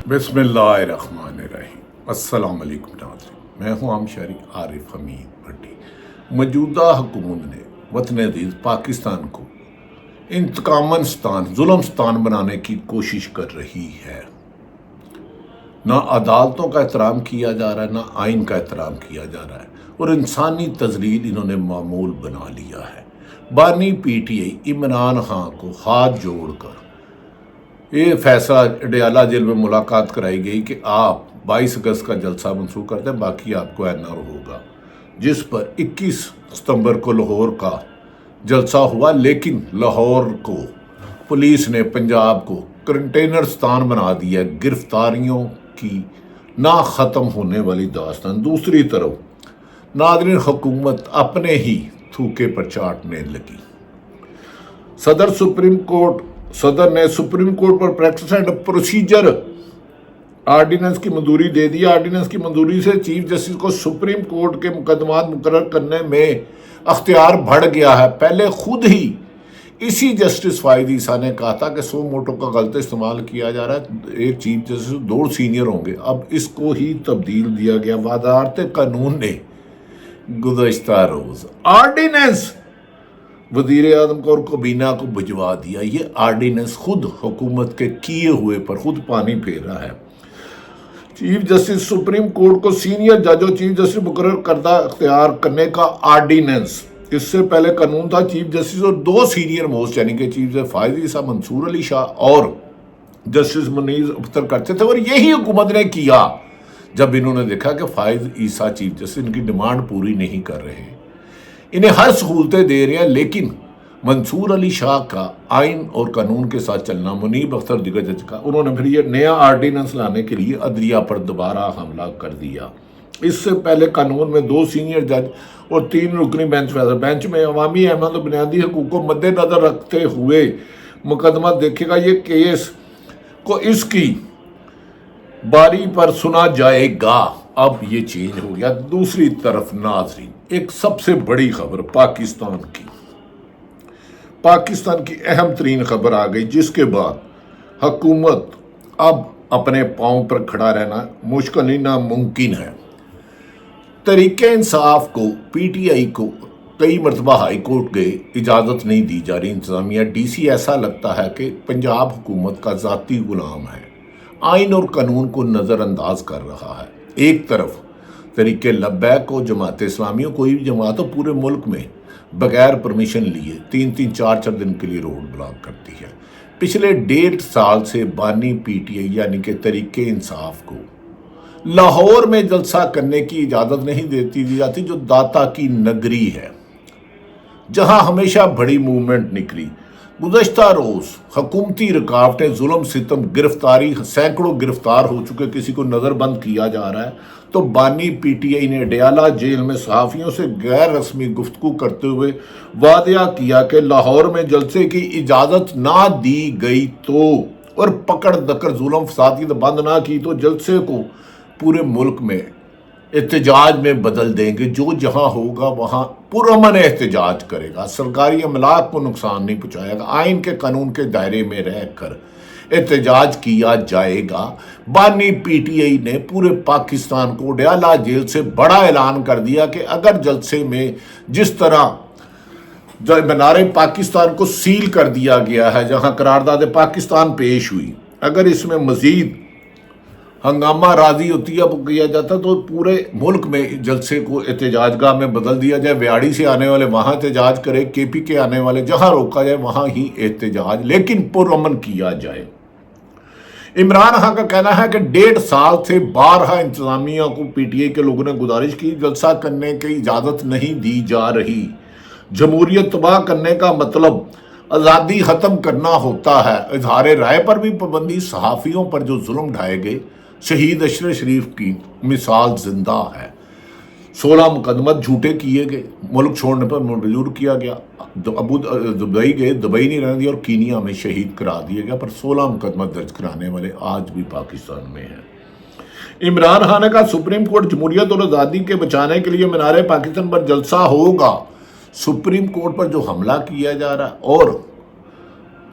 بسم اللہ الرحمن الرحیم۔ السلام علیکم ناظرین، میں ہوں عام شہری عارف حمید بھٹی۔ موجودہ حکومت نے وطن عزیز پاکستان کو انتقاماً ظلم ستان بنانے کی کوشش کر رہی ہے۔ نہ عدالتوں کا احترام کیا جا رہا ہے، نہ آئین کا احترام کیا جا رہا ہے، اور انسانی تذلیل انہوں نے معمول بنا لیا ہے۔ بانی P T I Imran Khan کو ہاتھ جوڑ کر یہ فیصلہ ڈیالہ جیل میں ملاقات کرائی گئی کہ آپ 22 اگست کا جلسہ منسوخ کر دیں، باقی آپ کو این آر ہوگا، جس پر 21 ستمبر کو لاہور کا جلسہ ہوا۔ لیکن لاہور کو پولیس نے پنجاب کو کنٹینر ستان بنا دیا، گرفتاریوں کی نہ ختم ہونے والی داستان۔ دوسری طرف ناظرین، حکومت اپنے ہی تھوکے پر چاٹنے لگی۔ صدر نے supreme court per practice and procedure ordinance کی منظوری دے دی۔ آرڈیننس کی منظوری سے چیف جسٹس کو سپریم کورٹ کے مقدمات مقرر کرنے میں اختیار بڑھ گیا ہے۔ پہلے خود ہی اسی جسٹس فائد عیسیٰ نے کہا تھا کہ سو موٹو کا غلط استعمال کیا جا رہا ہے، ایک چیف جسٹس 2 سینئر ہوں گے۔ اب اس کو ہی تبدیل دیا گیا۔ وزارت قانون نے گزشتہ روز آرڈیننس وزیر اعظم کو اور کابینہ کو بھجوا دیا۔ یہ آرڈیننس خود حکومت کے کیے ہوئے پر خود پانی پھیر رہا ہے۔ چیف جسٹس سپریم کورٹ کو سینئر جج اور چیف جسٹس مقرر کردہ اختیار کرنے کا آرڈیننس۔ اس سے پہلے قانون تھا چیف جسٹس اور 2 سینئر موسٹ، یعنی کہ چیف جسٹس فائز عیسیٰ، منصور علی شاہ اور جسٹس منیر اختر کرتے تھے، اور یہی حکومت نے کیا جب انہوں نے دیکھا کہ فائز عیسیٰ چیف جسٹس ان کی ڈیمانڈ پوری نہیں کر رہے، انہیں ہر سہولتیں دے رہے ہیں، لیکن منصور علی شاہ کا آئین اور قانون کے ساتھ چلنا، منیب اختر دیگر جج کا، انہوں نے پھر یہ نیا آرڈیننس لانے کے لیے عدلیہ پر دوبارہ حملہ کر دیا۔ اس سے پہلے قانون میں 2 سینئر جج اور 3 رکنی بینچ میں عوامی احمد و بنیادی حقوق کو مد نظر رکھتے ہوئے مقدمہ دیکھے گا۔ یہ کیس کو اس کی باری پر سنا جائے گا۔ اب یہ چینج ہو گیا۔ دوسری طرف ناظرین، ایک سب سے بڑی خبر پاکستان کی اہم ترین خبر آ گئی، جس کے بعد حکومت اب اپنے پاؤں پر کھڑا رہنا مشکل نہیں، ناممکن ہے۔ تحریک انصاف کو پی ٹی آئی کو کئی مرتبہ ہائی کورٹ گئے، اجازت نہیں دی جا رہی انتظامیہ۔ ڈی سی ایسا لگتا ہے کہ پنجاب حکومت کا ذاتی غلام ہے، آئین اور قانون کو نظر انداز کر رہا ہے۔ ایک طرف تحریک لبیک کو جماعت اسلامی، کوئی بھی جماعت ہو، پورے ملک میں بغیر پرمیشن لیے 3-3 4-4 دن کے لیے روڈ بلاک کرتی ہے۔ پچھلے 1.5 سال سے بانی پی ٹی آئی یعنی کہ تحریک انصاف کو لاہور میں جلسہ کرنے کی اجازت نہیں دی جاتی، جو داتا کی نگری ہے، جہاں ہمیشہ بڑی موومنٹ نکلی۔ گزشتہ روز حکومتی رکاوٹیں، ظلم ستم، گرفتاری، سینکڑوں گرفتار ہو چکے، کسی کو نظر بند کیا جا رہا ہے، تو بانی پی ٹی آئی نے ڈیالہ جیل میں صحافیوں سے غیر رسمی گفتگو کرتے ہوئے واضح کیا کہ لاہور میں جلسے کی اجازت نہ دی گئی تو، اور پکڑ دکڑ ظلم فساد کی بند نہ کی تو جلسے کو پورے ملک میں احتجاج میں بدل دیں گے۔ جو جہاں ہوگا وہاں پرامن احتجاج کرے گا، سرکاری املاک کو نقصان نہیں پہنچائے گا، آئین کے قانون کے دائرے میں رہ کر احتجاج کیا جائے گا۔ بانی پی ٹی آئی نے پورے پاکستان کو ڈیالہ جیل سے بڑا اعلان کر دیا کہ اگر جلسے میں جس طرح مینار پاکستان کو سیل کر دیا گیا ہے، جہاں قرارداد پاکستان پیش ہوئی، اگر اس میں مزید ہنگامہ راضی اب کیا جاتا تو پورے ملک میں جلسے کو احتجاج گاہ میں بدل دیا جائے۔ ویاڑی سے آنے والے وہاں احتجاج کرے، کے پی کے آنے والے جہاں روکا جائے وہاں ہی احتجاج، لیکن پرامن کیا جائے۔ عمران خان کا کہنا ہے کہ 1.5 سال سے بارہا انتظامیہ کو پی ٹی آئی کے لوگوں نے گزارش کی، جلسہ کرنے کی اجازت نہیں دی جا رہی۔ جمہوریت تباہ کرنے کا مطلب آزادی ختم کرنا ہوتا ہے۔ اظہار رائے پر بھی پابندی، صحافیوں پر جو ظلم ڈھائے گئے، شہید اشرف شریف کی مثال زندہ ہے۔ 16 مقدمات جھوٹے کیے گئے، ملک چھوڑنے پر مجبور کیا گیا، دبئی گئے، دبئی نہیں رہنے دیا، اور کینیا میں شہید کرا دیا گیا، پر 16 مقدمات درج کرانے والے آج بھی پاکستان میں ہیں۔ عمران خان نے کہا سپریم کورٹ جمہوریت اور آزادی کے بچانے کے لیے مینار پاکستان پر جلسہ ہوگا۔ سپریم کورٹ پر جو حملہ کیا جا رہا ہے اور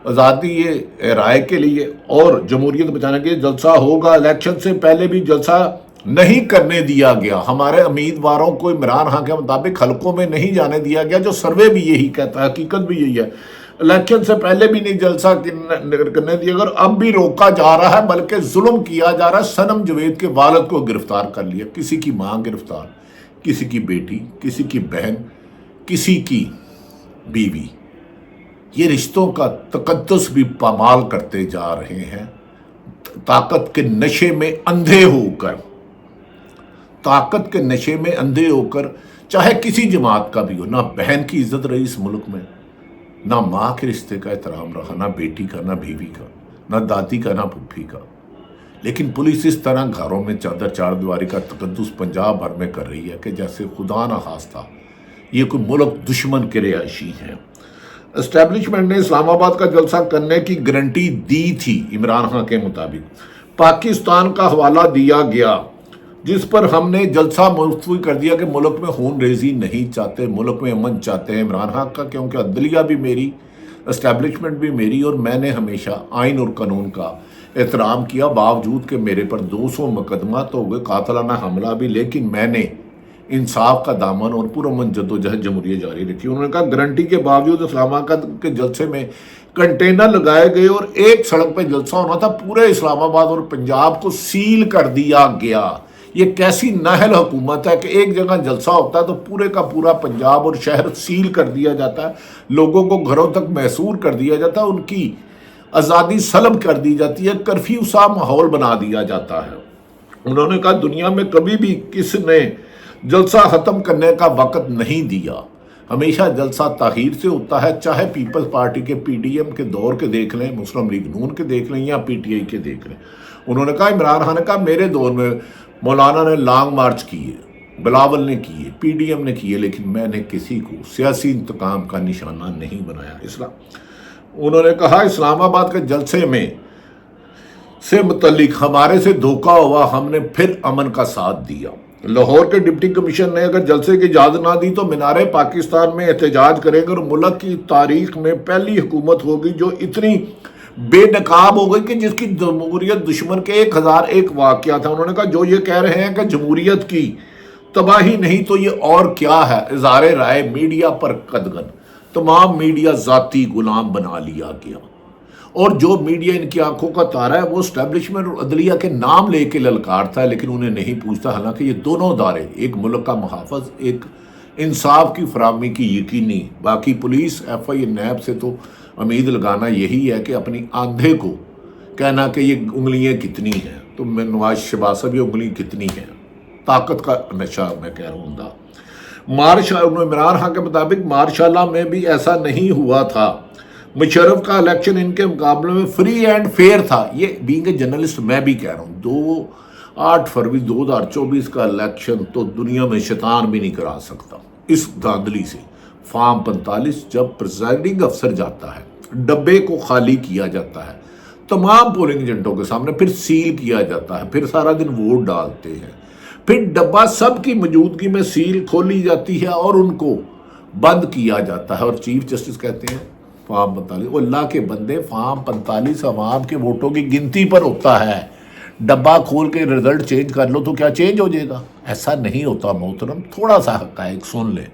آزادی یہ رائے کے لیے اور جمہوریت بچانے کے لیے جلسہ ہوگا۔ الیکشن سے پہلے بھی جلسہ نہیں کرنے دیا گیا، ہمارے امیدواروں کو عمران خان کے مطابق حلقوں میں نہیں جانے دیا گیا، جو سروے بھی یہی کہتا ہے، حقیقت بھی یہی ہے۔ الیکشن سے پہلے بھی نہیں جلسہ کرنے دیا گیا اور اب بھی روکا جا رہا ہے، بلکہ ظلم کیا جا رہا ہے۔ صنم جاوید کے والد کو گرفتار کر لیا، کسی کی ماں گرفتار، کسی کی بیٹی، کسی کی بہن، کسی کی بیوی۔ یہ رشتوں کا تقدس بھی پامال کرتے جا رہے ہیں، طاقت کے نشے میں اندھے ہو کر، طاقت کے نشے میں اندھے ہو کر، چاہے کسی جماعت کا بھی ہو۔ نہ بہن کی عزت رہی اس ملک میں، نہ ماں کے رشتے کا احترام رہا، نہ بیٹی کا، نہ بیوی کا، نہ دادی کا، نہ پھوپھی کا۔ لیکن پولیس اس طرح گھروں میں چادر چار دیواری کا تقدس پنجاب بھر میں کر رہی ہے کہ جیسے خدا نہ خواستہ یہ کوئی ملک دشمن کے رہائشی ہیں۔ اسٹیبلشمنٹ نے اسلام آباد کا جلسہ کرنے کی گارنٹی دی تھی عمران خان کے مطابق۔ پاکستان کا حوالہ دیا گیا، جس پر ہم نے جلسہ ملتوی کر دیا کہ ملک میں خون ریزی نہیں چاہتے، ملک میں امن چاہتے ہیں عمران خان کا، کیونکہ عدلیہ بھی میری، اسٹیبلشمنٹ بھی میری، اور میں نے ہمیشہ آئین اور قانون کا احترام کیا، باوجود کہ میرے پر 200 مقدمات ہو گئے، قاتلانہ حملہ بھی، لیکن میں نے انصاف کا دامن اور پرامن جدوجہد جمہوریت جاری رکھی۔ انہوں نے کہا گارنٹی کے باوجود اسلام آباد کے جلسے میں کنٹینر لگائے گئے اور ایک سڑک پہ جلسہ ہونا تھا، پورے اسلام آباد اور پنجاب کو سیل کر دیا گیا۔ یہ کیسی نااہل حکومت ہے کہ ایک جگہ جلسہ ہوتا ہے تو پورے کا پورا پنجاب اور شہر سیل کر دیا جاتا ہے، لوگوں کو گھروں تک محصور کر دیا جاتا ہے، ان کی آزادی سلب کر دی جاتی ہے، کرفیو سا ماحول بنا دیا جاتا ہے۔ انہوں نے کہا دنیا میں کبھی بھی کس نے جلسہ ختم کرنے کا وقت نہیں دیا، ہمیشہ جلسہ تاخیر سے ہوتا ہے، چاہے پیپلز پارٹی کے پی ڈی ایم کے دور کے دیکھ لیں، مسلم لیگ نون کے دیکھ لیں یا پی ٹی آئی کے دیکھ لیں۔ انہوں نے کہا عمران خان نے کہا میرے دور میں مولانا نے لانگ مارچ کیے، بلاول نے کیے، پی ڈی ایم نے کیے، لیکن میں نے کسی کو سیاسی انتقام کا نشانہ نہیں بنایا۔ انہوں نے کہا اسلام آباد کے جلسے میں سے متعلق ہمارے سے دھوکہ ہوا، ہم نے پھر امن کا ساتھ دیا۔ لاہور کے ڈپٹی کمشنر نے اگر جلسے کی اجازت نہ دی تو مینار پاکستان میں احتجاج کریں گے اور ملک کی تاریخ میں پہلی حکومت ہوگی جو اتنی بے نقاب ہو گئی کہ جس کی جمہوریت دشمن کے 1001 واقعہ تھا۔ انہوں نے کہا جو یہ کہہ رہے ہیں کہ جمہوریت کی تباہی نہیں تو یہ اور کیا ہے، اظہار رائے میڈیا پر قدغن، تمام میڈیا ذاتی غلام بنا لیا گیا، اور جو میڈیا ان کی آنکھوں کا تارا ہے وہ اسٹیبلشمنٹ اور عدلیہ کے نام لے کے للکارتا ہے، لیکن انہیں نہیں پوچھتا، حالانکہ یہ دونوں ادارے ایک ملک کا محافظ، ایک انصاف کی فراہمی کی یقینی۔ باقی پولیس، ایف آئی اے، نیب سے تو امید لگانا یہی ہے کہ اپنی آندھے کو کہنا کہ یہ انگلیاں کتنی ہیں، تو میں نواز شہباز صاحب یہ انگلی کتنی ہیں، طاقت کا نشہ میں کہہ رہا ہوں۔ عمران خان کے مطابق مارشاء اللہ میں بھی ایسا نہیں ہوا تھا، مشرف کا الیکشن ان کے مقابلے میں فری اینڈ فیئر تھا۔ یہ بینگ اے جرنلسٹ میں بھی کہہ رہا ہوں، 8 فروری 2024 کا الیکشن تو دنیا میں شیطان بھی نہیں کرا سکتا اس دھاندلی سے۔ فارم 45 جب پریزائڈنگ افسر جاتا ہے، ڈبے کو خالی کیا جاتا ہے تمام پولنگ ایجنٹوں کے سامنے، پھر سیل کیا جاتا ہے، پھر سارا دن ووٹ ڈالتے ہیں، پھر ڈبہ سب کی موجودگی میں سیل کھولی جاتی ہے اور ان کو بند کیا جاتا ہے، اور چیف جسٹس کہتے ہیں فارم 45، اللہ کے بندے فارم 45 عوام کے ووٹوں کی گنتی پر ہوتا ہے، ڈبہ کھول کے رزلٹ چینج کر لو تو کیا چینج ہو جائے گا؟ ایسا نہیں ہوتا محترم، تھوڑا سا حقائق سن لیں۔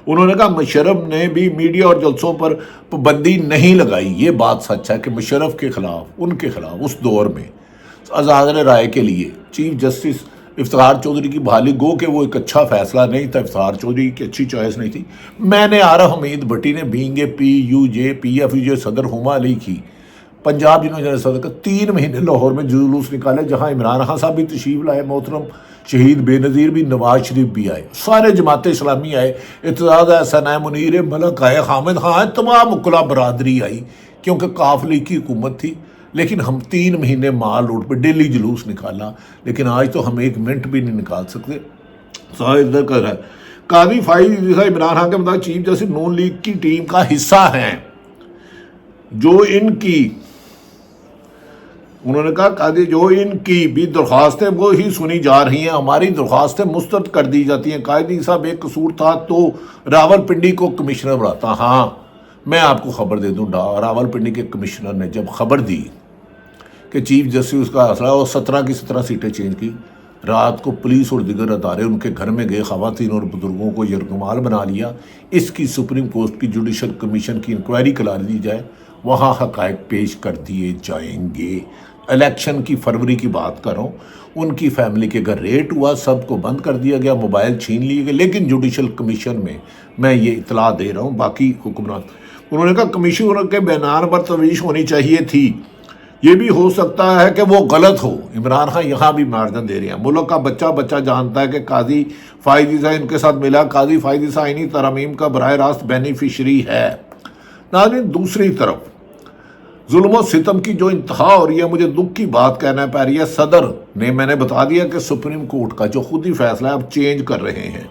انہوں نے کہا مشرف نے بھی میڈیا اور جلسوں پر پابندی نہیں لگائی، یہ بات سچ ہے کہ مشرف کے خلاف، ان کے خلاف اس دور میں اظہار رائے کے لیے چیف جسٹس افتخار چودھری کی بحالی، گو کہ وہ ایک اچھا فیصلہ نہیں تھا، افتخار چودھری کی اچھی چوائس نہیں تھی۔ میں نے عارف حمید بھٹی نے بینگ P U J P F U J صدر ہما علی کی پنجاب جنہوں نے صدر کا 3 مہینے لاہور میں جلوس نکالے، جہاں عمران خان صاحب بھی تشریف لائے، محترم شہید بے نظیر بھی، نواز شریف بھی آئے، سارے جماعت اسلامی آئے، اعتزاز احسن آئے، منیر ملک آئے، حامد خان آئے، تمام وکلا برادری آئی، کیونکہ قافلے کی حکومت تھی۔ لیکن ہم 3 مہینے مال روڈ پہ ڈیلی جلوس نکالا، لیکن آج تو ہم 1 منٹ بھی نہیں نکال سکتے۔ قاضی فائز عمران خان کے مطابق چیف جسٹس نون لیگ کی ٹیم کا حصہ ہیں، جو ان کی انہوں نے کہا جو ان کی بھی درخواستیں وہ ہی سنی جا رہی ہیں، ہماری درخواستیں مسترد کر دی جاتی ہیں۔ قائدی صاحب ایک قصور تھا تو راول پنڈی کو کمشنر بناتا، ہاں میں آپ کو خبر دے دوں، راولپنڈی کے کمشنر نے جب خبر دی کہ چیف جسٹس کا حوصلہ اور 17 کی 17 سیٹیں چینج کی، رات کو پولیس اور دیگر ادارے ان کے گھر میں گئے، خواتین اور بزرگوں کو یرغمال بنا لیا۔ اس کی سپریم کورٹ کی جوڈیشل کمیشن کی انکوائری کرا دی جائے، وہاں حقائق پیش کر دیے جائیں گے۔ الیکشن کی فروری کی بات کر رہا ہوں، ان کی فیملی کے گھر ریٹ ہوا، سب کو بند کر دیا گیا، موبائل چھین لیے گئے، لیکن جوڈیشل کمیشن میں یہ اطلاع دے رہا ہوں باقی حکمران، انہوں نے کہا کمیشنر کے بیان پر تفتیش ہونی چاہیے تھی، یہ بھی ہو سکتا ہے کہ وہ غلط ہو۔ عمران خان یہاں بھی مارجن دے رہے ہیں، ملک کا بچہ جانتا ہے کہ قاضی فائز عیسیٰ ان کے ساتھ ملا، قاضی فائز عیسیٰ آئینی ترامیم کا براہ راست بینیفیشری ہے۔ ناظرین، دوسری طرف ظلم و ستم کی جو انتہا ہو رہی ہے، مجھے دکھ کی بات کہنا پڑ رہی ہے، صدر نے، میں نے بتا دیا کہ سپریم کورٹ کا جو خود ہی فیصلہ ہے اب چینج کر رہے ہیں،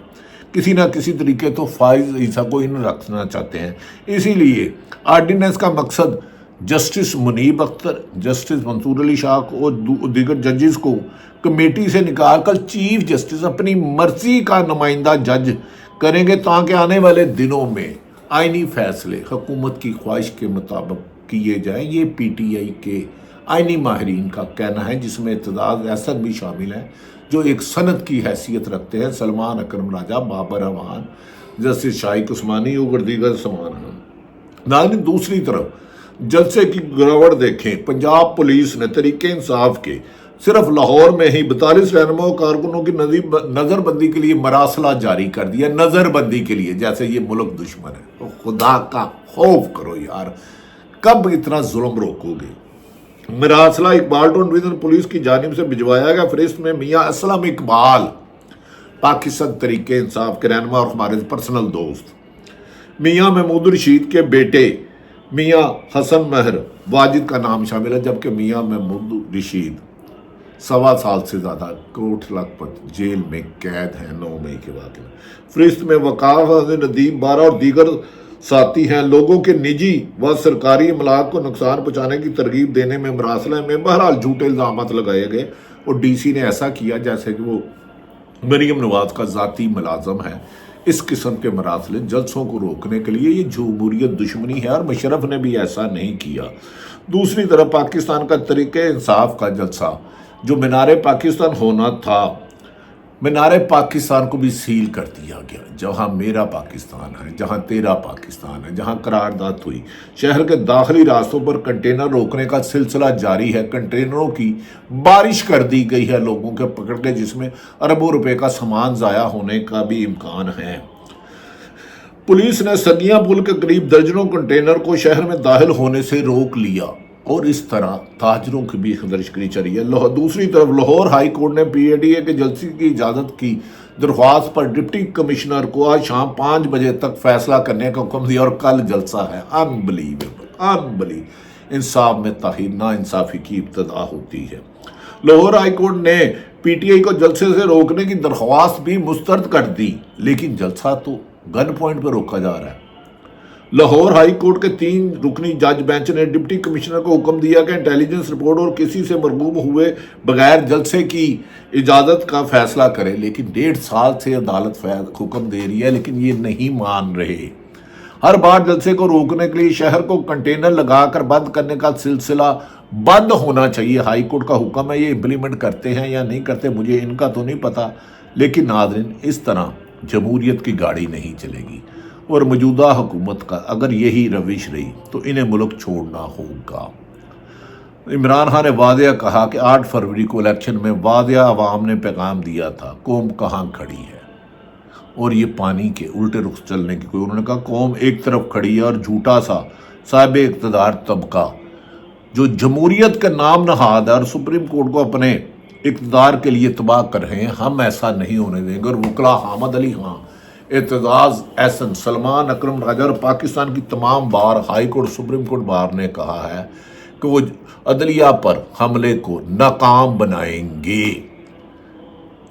کسی نہ کسی طریقے تو فائز عیسیٰ کو ان رکھنا چاہتے ہیں۔ اسی لیے آرڈیننس کا مقصد جسٹس منیب اختر، جسٹس منصور علی شاہ کو اور دیگر ججز کو کمیٹی سے نکال کر چیف جسٹس اپنی مرضی کا نمائندہ جج کریں گے، تاکہ آنے والے دنوں میں آئینی فیصلے حکومت کی خواہش کے مطابق کیے جائیں۔ یہ پی ٹی آئی کے آئینی ماہرین کا کہنا ہے، جس میں اعتزاز احسن بھی شامل ہیں جو ایک سند کی حیثیت رکھتے ہیں، سلمان اکرم راجہ، بابر امان، جسٹس شائق عثمانی اور دیگر سمان ہیں۔ ناظرین، دوسری طرف جلسے کی گراوٹ دیکھیں، پنجاب پولیس نے تحریک انصاف کے صرف لاہور میں ہی 42 رہنما و کارکنوں کی نظر بندی کے لیے مراسلہ جاری کر دیا، نظر بندی کے لیے، جیسے یہ ملک دشمن ہے۔ تو خدا کا خوف کرو یار، کب اتنا ظلم روکو گے؟ مراسلہ اقبال ٹاؤن ڈویژن پولیس کی جانب سے بھجوایا گیا، فہرست میں میاں اسلم اقبال، پاکستان تحریک انصاف کے رہنما اور ہمارے پرسنل دوست، میاں محمود رشید کے بیٹے میاں حسن مہر واجد کا نام شامل ہے، جبکہ میاں محمود رشید 1.25 سال سے زیادہ کوٹ لکھپت جیل میں قید ہیں 9 مئی کے واقعے میں۔ فہرست میں وقاف ندیم بارہ اور دیگر ساتھی ہیں۔ لوگوں کے نجی و سرکاری املاک کو نقصان پہنچانے کی ترغیب دینے میں مراسلہ میں بہرحال جھوٹے الزامات لگائے گئے، اور ڈی سی نے ایسا کیا جیسے کہ وہ مریم نواز کا ذاتی ملازم ہے۔ اس قسم کے مراسلے جلسوں کو روکنے کے لیے یہ جمہوریت دشمنی ہے، اور مشرف نے بھی ایسا نہیں کیا۔ دوسری طرف پاکستان کا تحریک انصاف کا جلسہ جو مینار پاکستان ہونا تھا، مینار پاکستان کو بھی سیل کر دیا گیا۔ جہاں میرا پاکستان ہے، جہاں تیرا پاکستان ہے، جہاں قرارداد ہوئی، شہر کے داخلی راستوں پر کنٹینر روکنے کا سلسلہ جاری ہے۔ کنٹینروں کی بارش کر دی گئی ہے لوگوں کے پکڑ کے، جس میں اربوں روپے کا سامان ضائع ہونے کا بھی امکان ہے۔ پولیس نے سگیاں پل کے قریب درجنوں کنٹینر کو شہر میں داخل ہونے سے روک لیا، اور اس طرح تاجروں کی بھی خدرشگری چلی ہے۔ دوسری طرف لاہور ہائی کورٹ نے پی اے ڈی اے کے جلسے کی اجازت کی درخواست پر ڈپٹی کمشنر کو آج شام 5 بجے تک فیصلہ کرنے کا حکم دیا، اور کل جلسہ ہے۔ انبلیویبل انصاف میں تاخیر نا انصافی کی ابتدا ہوتی ہے۔ لاہور ہائی کورٹ نے پی ٹی آئی کو جلسے سے روکنے کی درخواست بھی مسترد کر دی، لیکن جلسہ تو گن پوائنٹ پر روکا جا رہا ہے۔ لاہور ہائی کورٹ کے 3 رکنی جج بینچ نے ڈپٹی کمشنر کو حکم دیا کہ انٹیلیجنس رپورٹ اور کسی سے مرغوب ہوئے بغیر جلسے کی اجازت کا فیصلہ کرے، لیکن 1.5 سال سے عدالت حکم دے رہی ہے، لیکن یہ نہیں مان رہے۔ ہر بار جلسے کو روکنے کے لیے شہر کو کنٹینر لگا کر بند کرنے کا سلسلہ بند ہونا چاہیے۔ ہائی کورٹ کا حکم ہے، یہ امپلیمنٹ کرتے ہیں یا نہیں کرتے مجھے ان کا تو نہیں پتا، لیکن ناظرین، اس طرح جمہوریت کی گاڑی نہیں چلے گی، اور موجودہ حکومت کا اگر یہی روش رہی تو انہیں ملک چھوڑنا ہوگا۔ عمران خان نے واضح کہا کہ 8 فروری کو الیکشن میں واضح عوام نے پیغام دیا تھا، قوم کہاں کھڑی ہے، اور یہ پانی کے الٹے رخ چلنے کی کوئی، انہوں نے کہا قوم ایک طرف کھڑی ہے، اور جھوٹا سا صاحب اقتدار طبقہ جو جمہوریت کا نام نہاد ہے اور سپریم کورٹ کو اپنے اقتدار کے لیے تباہ کر رہے ہیں، ہم ایسا نہیں ہونے دیں گے۔ اور وکلا حامد علی خان، اعتزاز احسن، سلمان اکرم راجہ اور پاکستان کی تمام bar high court, supreme court bar نے کہا ہے کہ وہ عدلیہ پر حملے کو ناکام بنائیں گے۔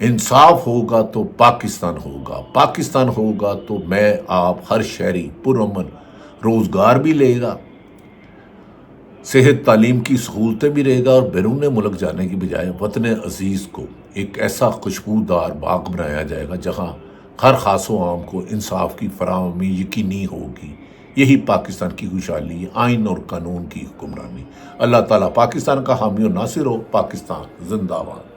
انصاف ہوگا تو پاکستان ہوگا، پاکستان ہوگا تو میں آپ ہر شہری پرامن روزگار بھی لے گا، صحت تعلیم کی سہولتیں بھی رہے گا، اور بیرون ملک جانے کی بجائے وطن عزیز کو ایک ایسا خوشبودار باغ بنایا جائے گا جہاں ہر خاص و عام کو انصاف کی فراہمی یقینی ہوگی۔ یہی پاکستان کی خوشحالی ہے، آئین اور قانون کی حکمرانی۔ اللہ تعالیٰ پاکستان کا حامی و ناصر ہو۔ پاکستان زندہ باد۔